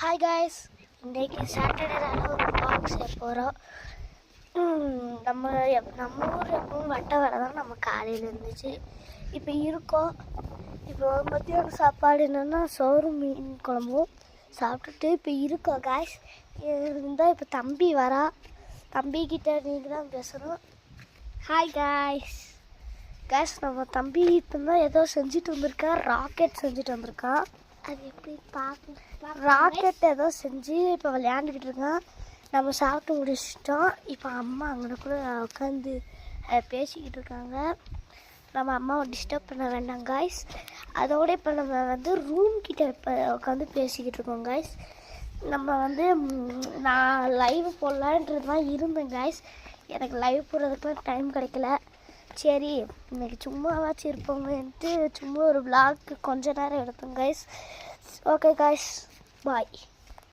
Hi guys, இன்றைக்கி சாட்டர்டேனால ஒரு box செய்ய போகிறோம். நம்ம ஊர் எப்பவும் வட்ட வேலை தான் நம்ம காலையில் இருந்துச்சு. இப்போ இருக்கோம். இப்போ மத்தியானம் சாப்பாடு என்னென்னா சோறு மீன் குழம்பும் சாப்பிட்டுட்டு இப்போ இருக்கோம் காய்ஸ். இருந்தால் இப்போ தம்பி வரா. தம்பிக்கிட்ட நீங்கள் தான் பேசணும். Hi guys. நம்ம தம்பி இப்போ தான் ஏதோ செஞ்சுட்டு வந்திருக்கா. ராக்கெட் செஞ்சுட்டு வந்திருக்கான். அது எப்படி ராக்கெட் ஏதோ செஞ்சு இப்போ விளையாண்டுக்கிட்டு இருக்கான். நம்ம சாப்பிட்டு முடிச்சிட்டோம். இப்போ அம்மா அங்கே கூட உட்காந்து பேசிக்கிட்டு இருக்காங்க. நம்ம அம்மாவை டிஸ்டர்ப் பண்ண வேண்டாம் காய்ஸ். அதோட இப்போ நம்ம ரூம் கிட்ட இப்போ உட்காந்து பேசிக்கிட்டு இருக்கோம் காய்ஸ். நம்ம நான் லைவ் போடலான்றது தான் இருந்தேன் காய்ஸ். எனக்கு லைவ் போடுறதுக்குலாம் டைம் கிடைக்கல. சரி, இன்றைக்கி சும்மாவாச்சும் இருப்போங்கன்ட்டு சும்மா ஒரு vlog கொஞ்ச நேரம் எடுத்தோம் காய்ஸ். ஓகே காய்ஸ், பாய்.